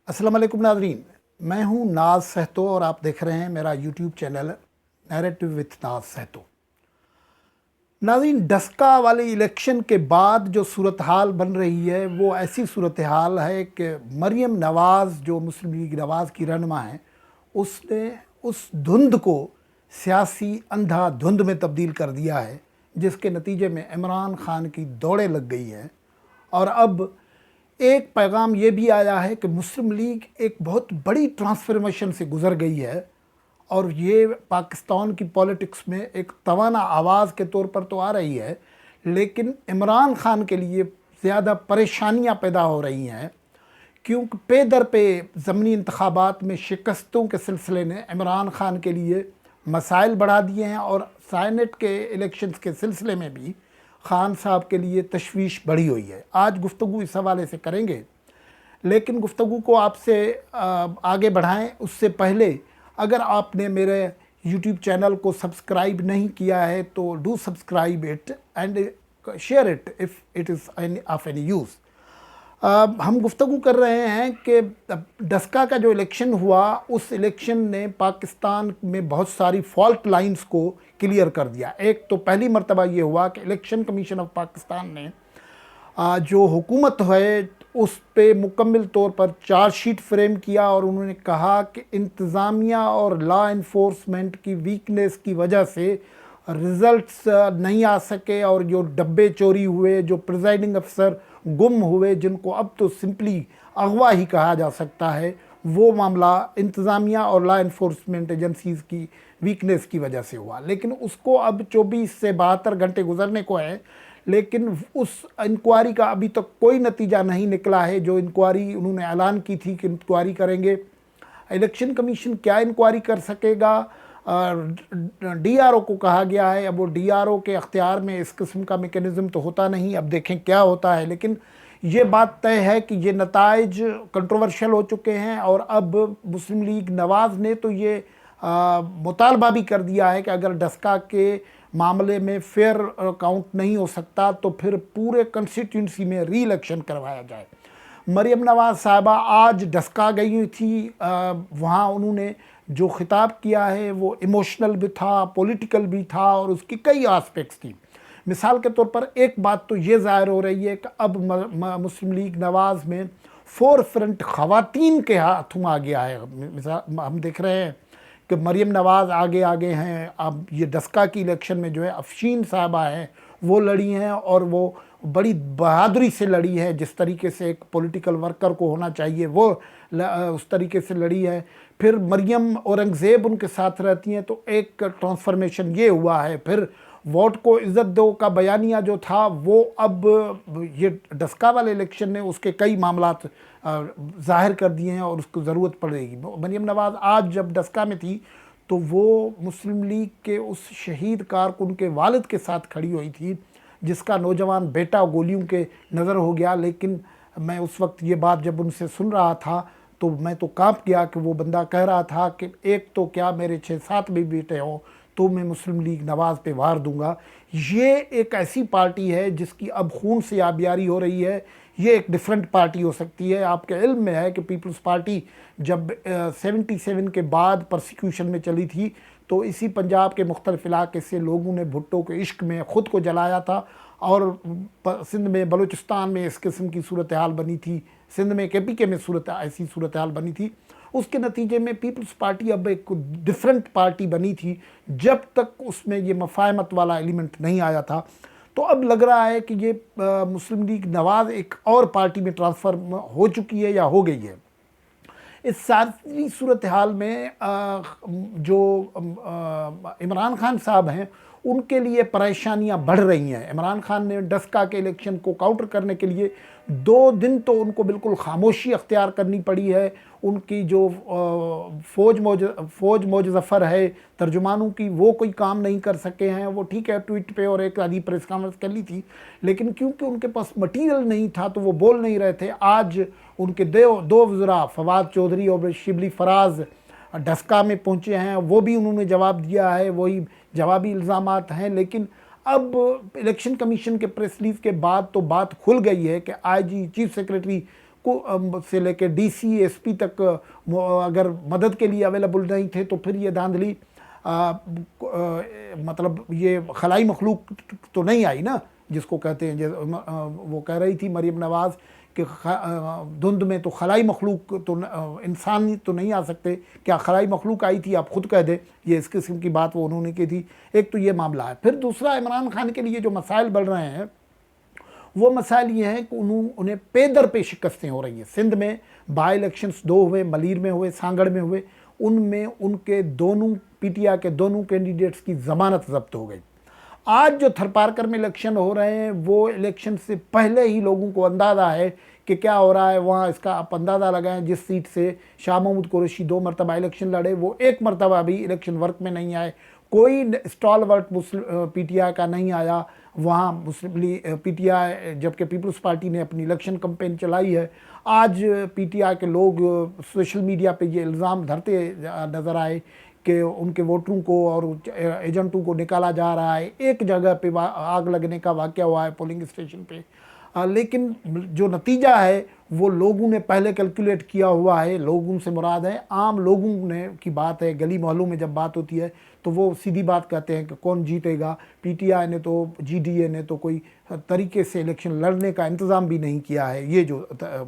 अस्सलाम वालेकुम नाज़रीन, मैं हूं नाज सहतो और आप देख रहे हैं मेरा यूट्यूब चैनल नैरेटिव विथ नाज सहतो। नाज़रीन, डस्का वाले इलेक्शन के बाद जो सूरत हाल बन रही है वो ऐसी सूरत हाल है कि मरियम नवाज़ जो मुस्लिम लीग नवाज़ की रहनुमा है, उसने उस धुंध को सियासी अंधा धुंध में तब्दील कर दिया है, जिसके नतीजे में इमरान खान की दौड़ें लग गई हैं। और अब एक पैगाम ये भी आया है कि मुस्लिम लीग एक बहुत बड़ी ट्रांसफॉर्मेशन से गुज़र गई है और ये पाकिस्तान की पॉलिटिक्स में एक तवाना आवाज़ के तौर पर तो आ रही है, लेकिन इमरान खान के लिए ज़्यादा परेशानियां पैदा हो रही हैं, क्योंकि पे दर पे ज़मनी इंतखाबात में शिकस्तों के सिलसिले ने इमरान खान के लिए मसाइल बढ़ा दिए हैं और साइनेट के इलेक्शंस के सिलसिले में भी खान साहब के लिए तशवीश बढ़ी हुई है। आज गुफ्तगू इस हवाले से करेंगे, लेकिन गुफ्तगू को आपसे आगे बढ़ाएं उससे पहले अगर आपने मेरे यूट्यूब चैनल को सब्सक्राइब नहीं किया है तो do subscribe it and share it if it is of any use. हम गुफ्तगू कर रहे हैं कि डस्का का जो इलेक्शन हुआ, उस इलेक्शन ने पाकिस्तान में बहुत सारी फॉल्ट लाइंस को क्लियर कर दिया। एक तो पहली मर्तबा ये हुआ कि इलेक्शन कमीशन ऑफ पाकिस्तान ने जो हुकूमत है उस पे मुकम्मल तौर पर चार्जशीट फ्रेम किया और उन्होंने कहा कि इंतज़ामिया और लॉ इन्फोर्समेंट की वीकनेस की वजह से रिज़ल्ट्स नहीं आ सके और जो डब्बे चोरी हुए, जो प्रिजाइडिंग अफसर गुम हुए, जिनको अब तो सिंपली अगवा ही कहा जा सकता है, वो मामला इंतज़ामिया और लॉ इन्फोर्समेंट एजेंसीज़ की वीकनेस की वजह से हुआ। लेकिन उसको अब 24 से 72 घंटे गुजरने को है, लेकिन उस इंक्वायरी का अभी तक कोई नतीजा नहीं निकला है। जो इंक्वायरी उन्होंने ऐलान की थी कि इंक्वायरी करेंगे, इलेक्शन कमीशन क्या इंक्वायरी कर सकेगा? डीआरओ को कहा गया है। अब वो डीआरओ के अख्तियार में इस किस्म का मेकनिज़म तो होता नहीं, अब देखें क्या होता है। लेकिन ये बात तय है कि ये नताइज कंट्रोवर्शियल हो चुके हैं और अब मुस्लिम लीग नवाज़ ने तो ये मुतालबा भी कर दिया है कि अगर डस्का के मामले में फेयर काउंट नहीं हो सकता तो फिर पूरे कंस्टिट्यूंसी में री इलेक्शन करवाया जाए। मरियम नवाज़ साहिबा आज डस्का गई हुई थी। वहाँ उन्होंने जो खिताब किया है वो इमोशनल भी था, पॉलिटिकल भी था और उसकी कई आस्पेक्ट्स थी। मिसाल के तौर पर एक बात तो ये ज़ाहिर हो रही है कि अब मुस्लिम लीग नवाज़ में फोर फ्रंट ख़वातीन के हाथों आ गया है। मिसाल हम देख रहे हैं कि मरियम नवाज़ आगे आगे हैं। अब ये डस्का की इलेक्शन में जो है अफशीन साहबा हैं, वो लड़ी हैं और वो बड़ी बहादुरी से लड़ी है, जिस तरीके से एक पॉलिटिकल वर्कर को होना चाहिए वो उस तरीके से लड़ी है। फिर मरियम औरंगज़ेब उनके साथ रहती हैं, तो एक ट्रांसफॉर्मेशन ये हुआ है। फिर वोट को इज़्ज़त दो का बयानिया जो था वो अब ये डस्का वाले इलेक्शन ने उसके कई मामलात ज़ाहिर कर दिए हैं और उसको ज़रूरत पड़ेगी। मरियम नवाज़ आज जब डस्का में थी तो वो मुस्लिम लीग के उस शहीद कारकुन के वालिद के साथ खड़ी हुई थी, जिसका नौजवान बेटा गोलियों के नज़र हो गया। लेकिन मैं उस वक्त ये बात जब उनसे सुन रहा था तो मैं तो कांप गया कि वो बंदा कह रहा था कि एक तो क्या मेरे 6-7 भी बेटे हों तो मैं मुस्लिम लीग नवाज़ पे वार दूंगा। ये एक ऐसी पार्टी है जिसकी अब खून से आबियारी हो रही है। ये एक डिफरेंट पार्टी हो सकती है। आपके इल्म में है कि पीपल्स पार्टी जब 77 के बाद परसिक्यूशन में चली थी तो इसी पंजाब के मुख्तलिफ इलाके से लोगों ने भुट्टो के इश्क में ख़ुद को जलाया था और सिंध में, बलूचिस्तान में इस किस्म की सूरत हाल बनी थी। सिंध में, KPK में ऐसी सूरत हाल बनी थी। उसके नतीजे में पीपल्स पार्टी अब एक डिफरेंट पार्टी बनी थी जब तक उसमें ये मफाहमत वाला एलिमेंट नहीं आया था। तो अब लग रहा है कि ये मुस्लिम लीग नवाज़ एक और पार्टी में ट्रांसफ़र हो चुकी है या हो गई है। इस सारी सूरत हाल में जो इमरान खान साहब हैं उनके लिए परेशानियां बढ़ रही हैं। इमरान खान ने डस्का के इलेक्शन को काउंटर करने के लिए 2 दिन तो उनको बिल्कुल खामोशी अख्तियार करनी पड़ी है। उनकी जो फ़ौज मौज ज़फ़र है तर्जुमानों की, वो कोई काम नहीं कर सके हैं। वो ठीक है ट्वीट पे और एक आधी प्रेस कॉन्फ्रेंस कर ली थी, लेकिन क्योंकि उनके पास मटीरियल नहीं था तो वो बोल नहीं रहे थे। आज उनके दो वज़रा फवाद चौधरी और शिबली फराज डस्का में पहुँचे हैं, वो भी उन्होंने जवाब दिया है, वही जवाबी इल्ज़ामात हैं। लेकिन अब इलेक्शन कमीशन के प्रेस रिलीज़ के बाद तो बात खुल गई है कि IG चीफ सेक्रेटरी को से लेके DC SP तक अगर मदद के लिए अवेलेबल नहीं थे तो फिर ये धांधली मतलब ये खलाई मखलूक तो नहीं आई ना, जिसको कहते हैं। वो कह रही थी मरीम नवाज़ कि धुंध में तो खलाई मखलूक तो इंसान तो नहीं आ सकते, क्या खलाई मखलूक आई थी, आप खुद कह दें। ये इस किस्म की बात वो उन्होंने की थी। एक तो ये मामला है। फिर दूसरा, इमरान खान के लिए जो मसाइल बढ़ रहे हैं वो मसाइल ये हैं कि उन्हें पे दर पे शिकस्तें हो रही हैं। सिंध में बाई इलेक्शंस 2 हुए, मलीर में हुए, सांगड़ में हुए, उनमें उनके दोनों PTI के दोनों कैंडिडेट्स की ज़मानत ज़ब्त हो गई। आज जो थरपारकर में इलेक्शन हो रहे हैं वो इलेक्शन से पहले ही लोगों को अंदाज़ा है कि क्या हो रहा है वहाँ। इसका आप अंदाज़ा लगाएं, जिस सीट से शाह महमूद कुरैशी 2 मरतबा इलेक्शन लड़े वो 1 मरतबा भी इलेक्शन वर्क में नहीं आए। कोई स्टॉलवर्ट PTI का नहीं आया वहाँ मुस्लिम लीग PTI, जबकि पीपल्स पार्टी ने अपनी इलेक्शन कैंपेन चलाई है। आज PTI के लोग सोशल मीडिया पे ये इल्ज़ाम धरते नज़र आए कि उनके वोटरों को और एजेंटों को निकाला जा रहा है। एक जगह पे आग लगने का वाक़या हुआ है पोलिंग स्टेशन पे, लेकिन जो नतीजा है वो लोगों ने पहले कैलकुलेट किया हुआ है। लोगों से मुराद है आम लोगों ने की बात है। गली मोहल्लों में जब बात होती है तो वो सीधी बात कहते हैं कि कौन जीतेगा। PTI ने तो GDA ने तो कोई तरीके से इलेक्शन लड़ने का इंतज़ाम भी नहीं किया है। ये जो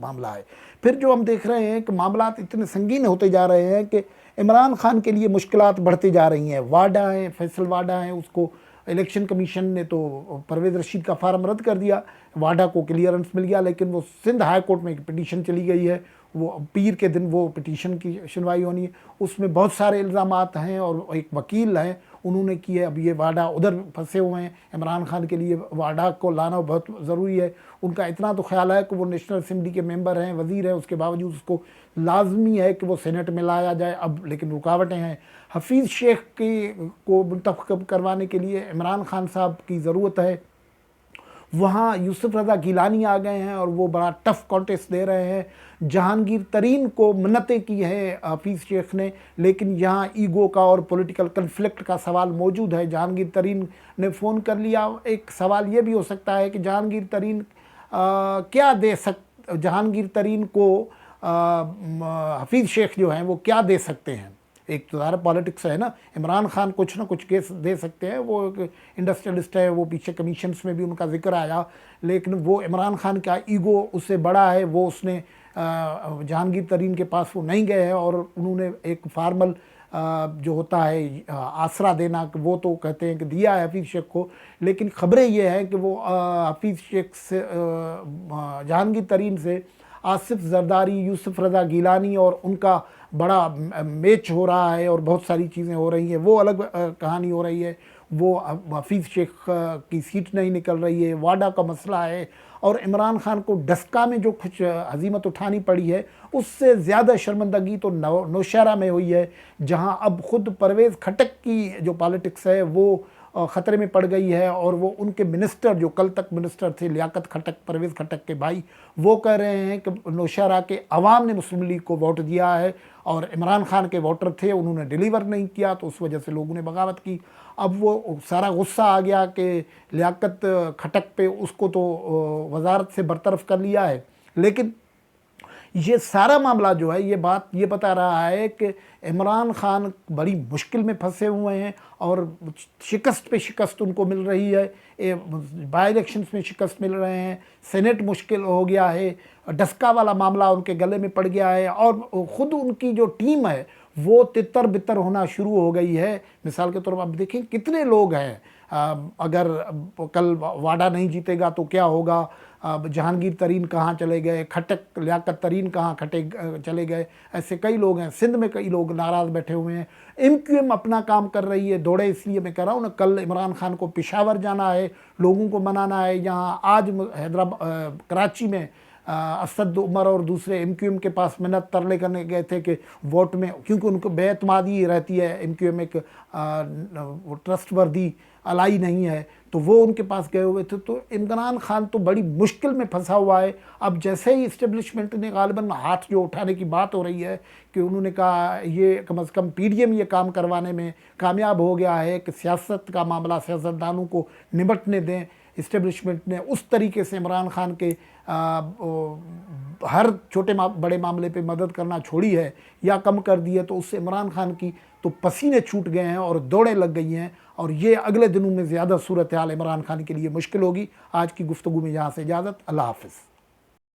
मामला है, फिर जो हम देख रहे हैं कि मामलात इतने संगीन होते जा रहे हैं कि इमरान खान के लिए मुश्किलात बढ़ती जा रही हैं। वाडा है, फैसल वाडा है, उसको इलेक्शन कमीशन ने तो परवेज़ रशीद का फार्म रद्द कर दिया, वाडा को क्लियरेंस मिल गया, लेकिन वो सिंध हाई कोर्ट में एक पिटीशन चली गई है। वो पीर के दिन वो पिटीशन की सुनवाई होनी है। उसमें बहुत सारे इल्ज़ामात हैं और एक वकील हैं उन्होंने की है। अब ये वाडा उधर फंसे हुए हैं। इमरान खान के लिए वाडा को लाना बहुत ज़रूरी है। उनका इतना तो ख्याल है कि वो नेशनल असम्बली के मेंबर हैं, वज़ीर हैं, उसके बावजूद उसको लाजमी है कि वो सेनेट में लाया जाए। अब लेकिन रुकावटें हैं। हफीज़ शेख को मुंतखब करवाने के लिए इमरान खान साहब की ज़रूरत है। वहाँ यूसुफ रज़ा गिलानी आ गए हैं और वो बड़ा टफ कॉन्टेस्ट दे रहे हैं। जहांगीर तरीन को मिन्नतें की हैं हफीज़ शेख ने, लेकिन यहाँ ईगो का और पॉलिटिकल कन्फ्लिक्ट का सवाल मौजूद है। जहांगीर तरीन ने फ़ोन कर लिया। एक सवाल ये भी हो सकता है कि जहांगीर तरीन जहांगीर तरीन को हफीज़ शेख जो हैं वो क्या दे सकते हैं। एक तो ज़ाहिर पॉलिटिक्स है ना, इमरान खान कुछ ना कुछ केस दे सकते हैं। वो एक इंडस्ट्रियलिस्ट है, वो पीछे कमीशंस में भी उनका जिक्र आया, लेकिन वो इमरान खान का ईगो उससे बड़ा है। वो उसने जहांगीर तरीन के पास वो नहीं गए हैं और उन्होंने एक फार्मल जो होता है आसरा देना, वो तो कहते हैं कि दिया है हफीज़ शेख को, लेकिन ख़बरें ये हैं कि वो हफीज़ शेख से जहांगीर तरीन से आसिफ जरदारी, यूसुफ रज़ा गिलानी और उनका बड़ा मैच हो रहा है और बहुत सारी चीज़ें हो रही हैं। वो अलग कहानी हो रही है। वो हफीज़ शेख की सीट नहीं निकल रही है, वाडा का मसला है, और इमरान खान को डस्का में जो कुछ हज़ीमत उठानी पड़ी है उससे ज़्यादा शर्मिंदगी तो नौशहरा में हुई है, जहां अब ख़ुद परवेज़ खटक की जो पॉलिटिक्स है वो ख़तरे में पड़ गई है। और वो उनके मिनिस्टर जो कल तक मिनिस्टर थे, लियाकत खटक, परवेज़ खटक के भाई, वो कह रहे हैं कि नौशहरा के अवाम ने मुस्लिम लीग को वोट दिया है और इमरान खान के वोटर थे, उन्होंने डिलीवर नहीं किया, तो उस वजह से लोगों ने बगावत की। अब वो सारा गुस्सा आ गया कि लियाकत खटक पे उसको तो वजारत से बरतरफ कर लिया है। लेकिन ये सारा मामला जो है ये बात ये बता रहा है कि इमरान खान बड़ी मुश्किल में फंसे हुए हैं और शिकस्त पे शिकस्त उनको मिल रही है। बाई इलेक्शंस में शिकस्त मिल रहे हैं, सेनेट मुश्किल हो गया है, डस्का वाला मामला उनके गले में पड़ गया है और ख़ुद उनकी जो टीम है वो तितर बितर होना शुरू हो गई है। मिसाल के तौर पर आप देखें कितने लोग हैं, अगर कल वाडा नहीं जीतेगा तो क्या होगा, जहांगीर तरीन कहाँ चले गए, खटक लियाकत तरीन कहाँ चले गए, ऐसे कई लोग हैं। सिंध में कई लोग नाराज़ बैठे हुए हैं। MQM अपना काम कर रही है, दौड़े इसलिए मैं कह रहा हूँ ना, कल इमरान खान को पेशावर जाना है, लोगों को मनाना है। यहाँ आज हैदराबाद कराची में असद उमर और दूसरे MQM के पास मिन्नत तरले करने गए थे कि वोट में, क्योंकि उनको बेएतमादी रहती है, MQM एक ट्रस्टवर्दी अलाई नहीं है, तो वो उनके पास गए हुए थे। तो इमरान खान तो बड़ी मुश्किल में फंसा हुआ है। अब जैसे ही इस्टेब्लिशमेंट ने गालिबन हाथ जो उठाने की बात हो रही है कि उन्होंने कहा ये कम अज़ कम PDM ये काम करवाने में कामयाब हो गया है कि सियासत का मामला सियासतदानों को निपटने दें, اسٹیبلشمنٹ نے اس طریقے سے عمران خان کے ہر چھوٹے بڑے معاملے پہ مدد کرنا چھوڑی ہے یا کم کر دی ہے، تو اس سے عمران خان کی تو پسینے چھوٹ گئے ہیں اور دوڑیں لگ گئی ہیں، اور یہ اگلے دنوں میں زیادہ صورتحال عمران خان کے لیے مشکل ہوگی۔ آج کی گفتگو میں یہاں سے اجازت، اللہ حافظ۔